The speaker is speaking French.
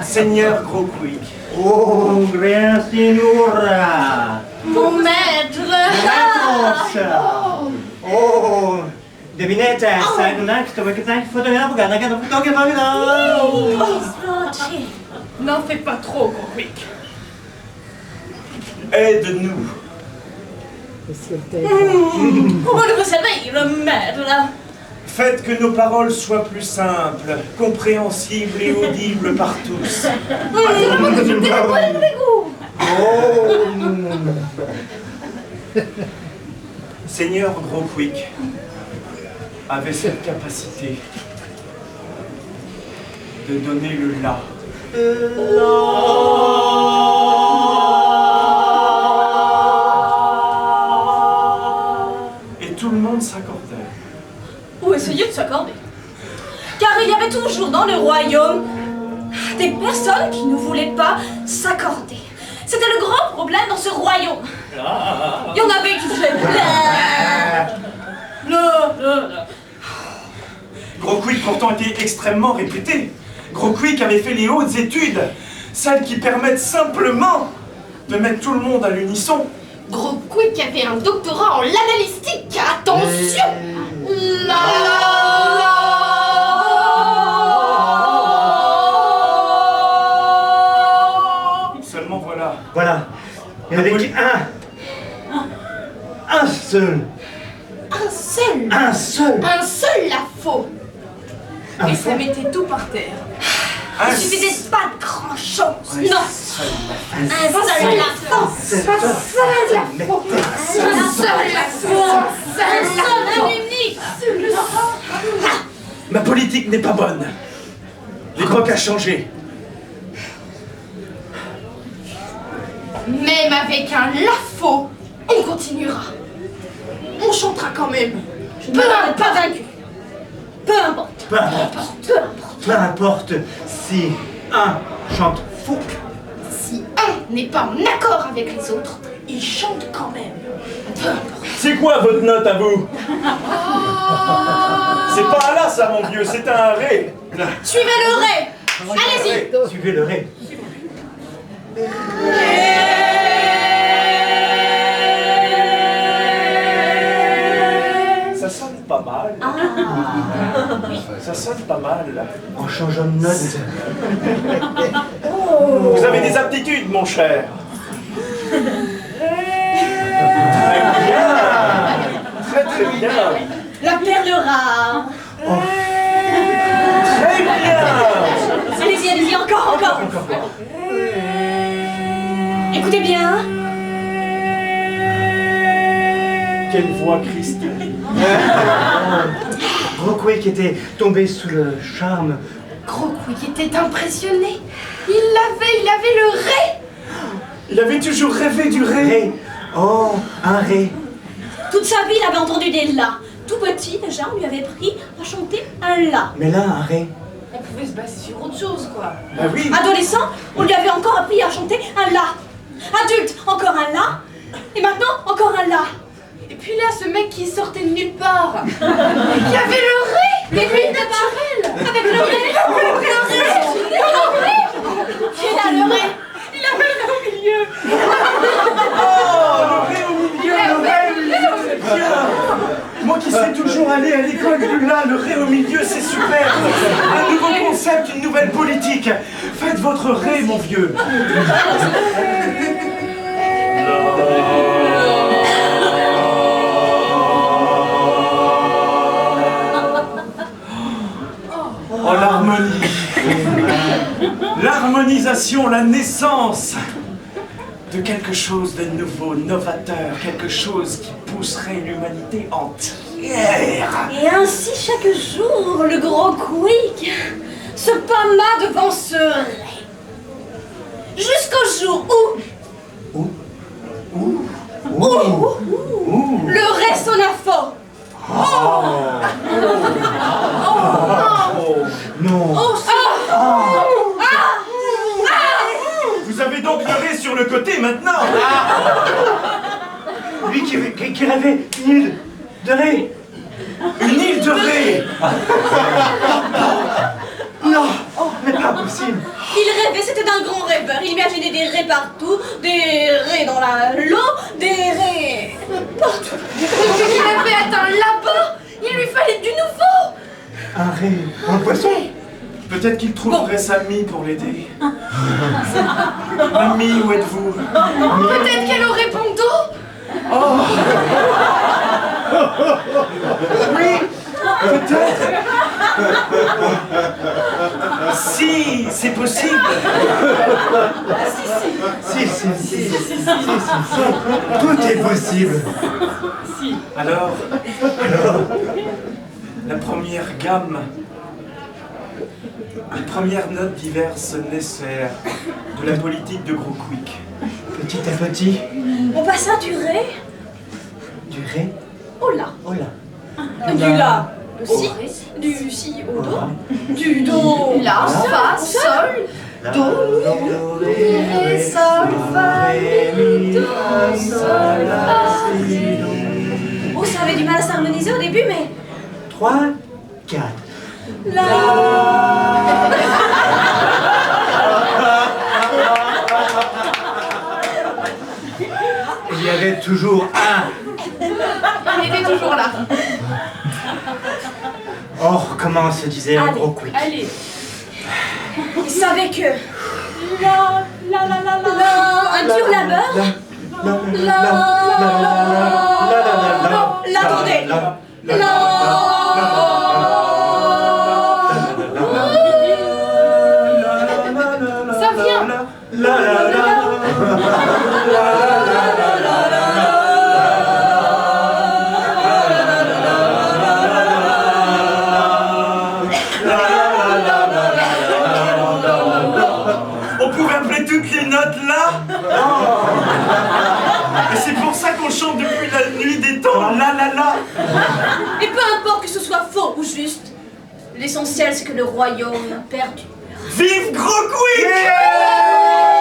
Seigneur Grogwick. Oh, gran signora! Mon maître! Oh, devinete, sai un acto perché sai fotografica, N'en fais pas trop, Grogwick. Aide-nous. Comment le savez, le maître? Faites que nos paroles soient plus simples, compréhensibles et audibles par tous. Seigneur Grogwick avait cette capacité de donner le la. Et tout le monde s'accordait. Ou essayer de s'accorder. Car il y avait toujours dans le royaume des personnes qui ne voulaient pas s'accorder. C'était le grand problème dans ce royaume. Il y en avait qui faisaient Grogwick pourtant était extrêmement réputé. Grogwick avait fait les hautes études, celles qui permettent simplement de mettre tout le monde à l'unisson. Grogwick avait un doctorat en l'analystique. Attention! Seulement voilà. Voilà, il n'y avait un seul. Un seul la faux. Un Et ça faux. mettait tout par terre. Un Il suffisait pas de grand chose. Un Non. seul. Un seul la faux. Un seul unique. Ma politique n'est pas bonne. L'époque a changé. Même avec un lafo, on continuera. On chantera quand même. Pas vaincu. Peu importe. Peu importe si un chante faux. Si un n'est pas en accord avec les autres, il chante quand même. Peu importe. C'est quoi votre note à vous? C'est pas un la ça mon vieux, c'est un ré. Suivez le ré. Allez-y. Suivez le ré. Ça sonne pas mal. Ça sonne pas mal. En changeant de note. Vous avez des aptitudes, mon cher. Très bien. Très bien. La perle rare. Très bien. Allez-y, encore. Écoutez bien. Quelle voix cristalline. Grogwick était tombé sous le charme. Grogwick était impressionné. Il avait le ré. Il avait toujours rêvé du ré. Ré. Oh, un ré. Toute sa vie, il avait entendu des la. Tout petit, déjà, on lui avait pris à chanter un la. Mais là, un ré. On pouvait se baser sur autre chose, quoi. Bah oui. Adolescent, on lui avait encore appris à chanter un la. Adulte, encore un la. Et maintenant, encore un la. Et puis là, ce mec qui sortait de nulle part. Il y avait le ré. Mais lui, naturel. Avec le ré. Il a le ré. Il avait le ré au milieu. Oh, le ré au milieu, le ré au milieu, c'est bien. Moi qui sais toujours aller à l'école du la, le ré au milieu, c'est super. Un nouveau concept, une nouvelle politique. Faites votre ré, mon vieux. Oh, l'harmonie. L'harmonisation, la naissance de quelque chose de nouveau, novateur, quelque chose qui pousserait l'humanité entière fier. Et ainsi chaque jour, le gros Quick se pâma devant ce ré. Jusqu'au jour où le ré sonna faux. Non. Vous avez donc le ré sur le côté maintenant. Lui qui rêvait une île de ré. Une île de ré. Non, mais pas possible. Il rêvait, c'était un grand rêveur. Il imaginait des raies partout, des raies dans l'eau, des raies partout. Il avait atteint là-bas. Il lui fallait du nouveau. Un ré, un poisson. Peut-être qu'il trouverait sa mie pour l'aider. Mamie, où êtes-vous? Peut-être qu'elle aurait bon dos. Oui, peut-être. Si, c'est possible. Si. Tout est possible. Alors, la première gamme, les premières notes diverses naissèrent de la politique de Gros Quick. Petit à petit, On passa du ré du ré au la. au la. Du la au si. Du si au do. Du do la, fa, sol. Do, ré, sol, fa, mi, do, sol, la, si, do. Oh, ça avait du mal à s'harmoniser au début, mais 3, 4. la. Il y avait toujours un. Il était toujours là. Oh, comment se disait le gros Quick. Allez. Il savait que la, un dur labeur. L'attendez. Ça vient. On pouvait appeler toutes les notes là. Et c'est pour ça qu'on chante depuis la nuit des temps, la. Et peu importe que ce soit faux ou juste, l'essentiel c'est que le royaume perdure. Vive Gros Quick!